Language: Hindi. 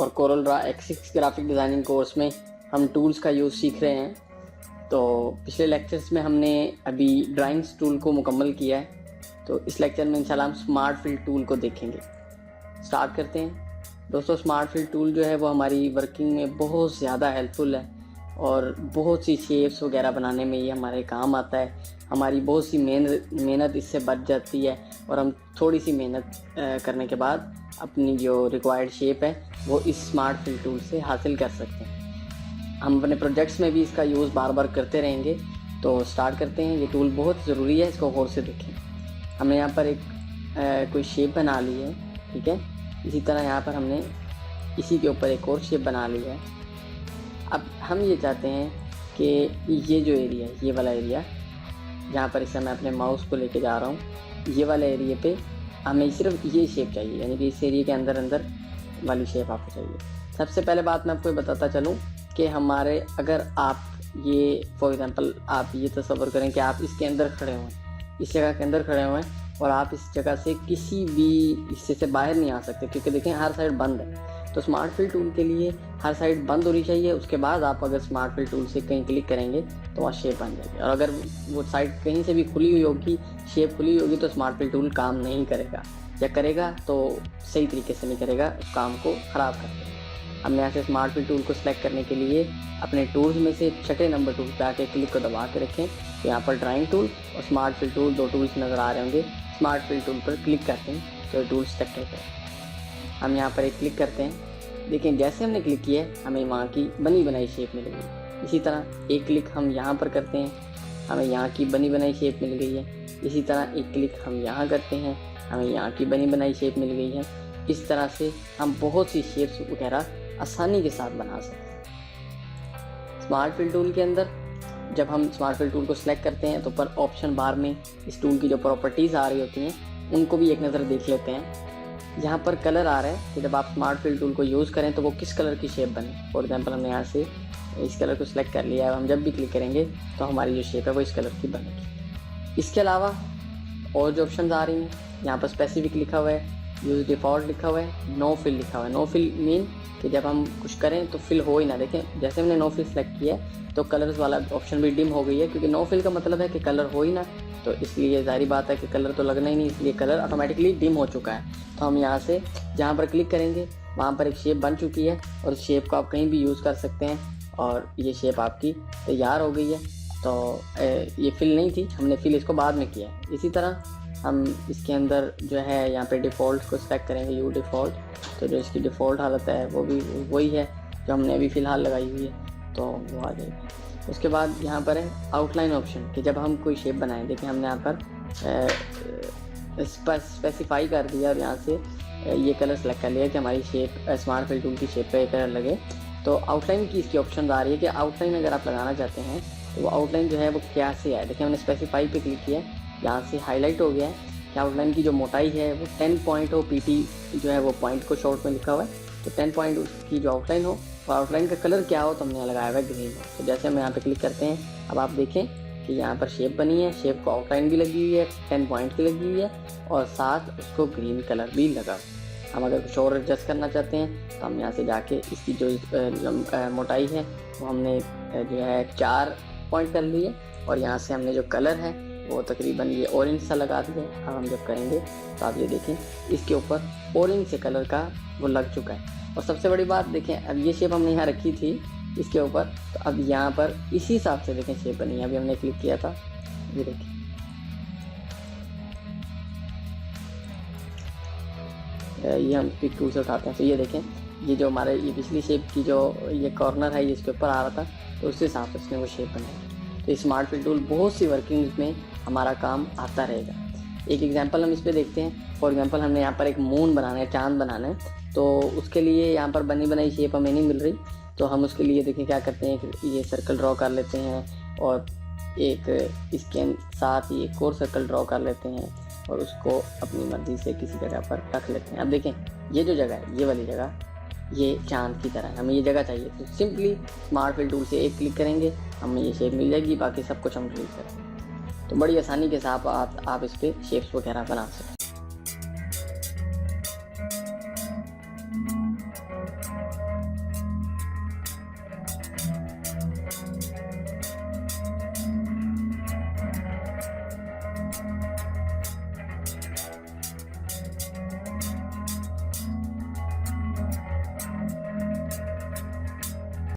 और Corel Draw X6 graphic designing course में हम टूल्स का यूज़ सीख रहे हैं। तो पिछले लेक्चर्स में हमने अभी ड्राइंग्स टूल को मुकम्मल किया है, तो इस लेक्चर में इंशाल्लाह हम स्मार्ट फिल टूल को देखेंगे। स्टार्ट करते हैं। दोस्तों, स्मार्ट फिल टूल जो है वो हमारी वर्किंग में बहुत ज़्यादा हेल्पफुल है और बहुत सी शेप्स वगैरह बनाने में ये हमारे काम आता है। हमारी बहुत सी मेहनत इससे बच जाती है और हम थोड़ी सी मेहनत करने के बाद अपनी जो रिक्वायर्ड शेप है वो इस स्मार्ट फिल टूल से हासिल कर सकते हैं। हम अपने प्रोजेक्ट्स में भी इसका यूज़ बार बार करते रहेंगे। तो स्टार्ट करते हैं। ये टूल बहुत ज़रूरी है, इसको गौर से देखें। हमने यहाँ पर एक कोई शेप बना ली है, ठीक है। इसी तरह यहाँ पर हमने इसी के ऊपर एक और शेप बना ली है। अब हम ये चाहते हैं कि ये जो एरिया है, ये वाला एरिया जहाँ पर इस समय मैं अपने माउस को लेके जा रहा हूँ, ये वाले एरिया पे हमें सिर्फ ये शेप चाहिए, यानी कि इस एरिया के अंदर अंदर वाली शेप आपको चाहिए। सबसे पहले बात मैं आपको बताता चलूँ कि हमारे अगर आप ये फॉर एग्जांपल आप ये तस्वर करें कि आप इसके अंदर खड़े हुए हैं, इस जगह के अंदर खड़े हुए हैं और आप इस जगह से किसी भी हिस्से से बाहर नहीं आ सकते, क्योंकि देखें हर साइड बंद है। तो स्मार्ट फिल टूल के लिए हर साइड बंद होनी चाहिए। उसके बाद आप अगर स्मार्ट फिल टूल से कहीं क्लिक करेंगे तो वहाँ शेप बन जाएगी, और अगर वो साइड कहीं से भी खुली हुई होगी, शेप खुली होगी, तो स्मार्ट फिल टूल काम नहीं करेगा, या करेगा तो सही तरीके से नहीं करेगा, उस काम को ख़राब कर देगा। हमने यहाँ से स्मार्ट फिल टूल को सिलेक्ट करने के लिए अपने टूल्स में से छठे नंबर टूल पे आके क्लिक को दबा के रखें। तो यहाँ पर ड्राइंग टूल और स्मार्ट फिल टूल, दो टूल्स नज़र आ रहे होंगे। स्मार्ट फिल टूल पर क्लिक करते हैं तो टूल सेलेक्ट होता है। हम यहाँ पर एक क्लिक करते हैं। देखें जैसे हमने क्लिक किया है हमें वहाँ की बनी बनाई शेप मिल गई। इसी तरह एक क्लिक हम यहाँ पर करते हैं, हमें यहाँ की बनी बनाई शेप मिल गई है। इसी तरह एक क्लिक हम यहाँ करते हैं, हमें यहाँ की बनी बनाई शेप मिल गई है। इस तरह से हम बहुत सी शेप्स वगैरह आसानी के साथ बना सकते हैं। स्मार्ट फिल टूल के अंदर जब हम स्मार्ट फिल टूल को सिलेक्ट करते हैं तो ऊपर ऑप्शन बार में इस टूल की जो प्रॉपर्टीज़ आ रही होती हैं उनको भी एक नज़र देख लेते हैं। यहाँ पर कलर आ रहा है कि जब आप स्मार्ट फिल टूल को यूज़ करें तो वो किस कलर की शेप बने। फॉर एग्जांपल हमने यहाँ से इस कलर को सिलेक्ट कर लिया है, हम जब भी क्लिक करेंगे तो हमारी जो शेप है वो इस कलर की बनेगी। इसके अलावा और जो ऑप्शन आ रही हैं, यहाँ पर स्पेसिफिक लिखा हुआ है, यूज़ डिफ़ॉल्ट लिखा हुआ है, नो फिल लिखा हुआ है। नो फिल मीन कि जब हम कुछ करें तो फिल हो ही ना। देखें जैसे हमने नो फिल सेलेक्ट किया तो कलर्स वाला ऑप्शन भी डिम हो गई है, क्योंकि नो फिल का मतलब है कि कलर हो ही ना, तो इसलिए जाहिर बात है कि कलर तो लगना ही नहीं, इसलिए कलर ऑटोमेटिकली डिम हो चुका है। तो हम यहाँ से जहाँ पर क्लिक करेंगे वहाँ पर एक शेप बन चुकी है और उस शेप को आप कहीं भी यूज़ कर सकते हैं और ये शेप आपकी तैयार हो गई है। तो ये फिल नहीं थी, हमने फिल इसको बाद में किया है। इसी तरह हम इसके अंदर जो है यहाँ पे डिफ़ॉल्ट को सेलेक्ट करेंगे, यू डिफ़ॉल्ट, तो जो इसकी डिफ़ॉल्ट हालत है वो भी वही है जो हमने अभी फ़िलहाल लगाई हुई है, तो वो आ जाएगी। उसके बाद यहाँ पर है आउटलाइन ऑप्शन कि जब हम कोई शेप बनाएं। देखिए हमने यहाँ पर स्पेसिफाई कर दिया और यहाँ से ये कलर सेलेक्ट कर लिया कि हमारी शेप स्मार्ट फिल टूल की शेप पे कलर लगे। तो आउटलाइन की इसकी ऑप्शन आ रही है कि आउटलाइन अगर आप लगाना चाहते हैं तो वो आउटलाइन जो है वो क्या से है। देखिए हमने स्पेसिफाई पे क्लिक किया, यहाँ से हाईलाइट हो गया है कि आउटलाइन की जो मोटाई है वो 10 पॉइंट हो। पीटी जो है वो पॉइंट को शॉर्ट में लिखा हुआ है, तो 10 पॉइंट उसकी जो आउटलाइन हो और आउटलाइन का कलर क्या हो तो हमने लगाया हुआ है ग्रीन। तो जैसे हम यहाँ पे क्लिक करते हैं, अब आप देखें कि यहाँ पर शेप बनी है, शेप को आउटलाइन भी लगी हुई है, 10 पॉइंट की लगी हुई है और साथ उसको ग्रीन कलर भी लगा। हम अगर कुछ और एडजस्ट करना चाहते हैं तो हम यहाँ से जाके इसकी जो मोटाई है वो हमने जो है 4 पॉइंट कर ली है और यहाँ से हमने जो कलर है वो तकरीबन ये ऑरेंज सा लगा दिया। अब हम जब करेंगे तो आप ये देखें इसके ऊपर ऑरेंज से कलर का वो लग चुका है। और सबसे बड़ी बात देखें, अब ये शेप हमने यहाँ रखी थी इसके ऊपर, तो अब यहाँ पर इसी हिसाब से देखें शेप बनी है। अभी हमने क्लिक किया था, ये देखिए ये हम पिक टूल से उठाते हैं तो ये देखें ये जो हमारे ये पिछली शेप की जो ये कॉर्नर है ये इसके ऊपर आ रहा था, तो उस हिसाब से उसने वो शेप बनाई। तो स्मार्ट फिल टूल बहुत सी वर्किंग में हमारा काम आता रहेगा। एक एग्जांपल हम इस पर देखते हैं। फॉर एग्जांपल हमने यहाँ पर एक मून बनाना है, चांद बनाना है, तो उसके लिए यहाँ पर बनी बनाई शेप हमें नहीं मिल रही। तो हम उसके लिए देखिए क्या करते हैं कि ये सर्कल ड्रॉ कर लेते हैं और एक इसके साथ ही एक और सर्कल ड्रॉ कर लेते हैं और उसको अपनी मर्ज़ी से किसी जगह पर रख लेते हैं। अब देखें ये जो जगह है, ये वाली जगह ये चांद की तरह है, हमें ये जगह चाहिए। तो सिंपली स्मार्ट फिल टूल से एक क्लिक करेंगे, हमें ये शेप मिल जाएगी, बाकी सब कुछ हम डिलीट करेंगे। तो बड़ी आसानी के साथ आप इस पर शेप्स वगैरह बना सकते हैं।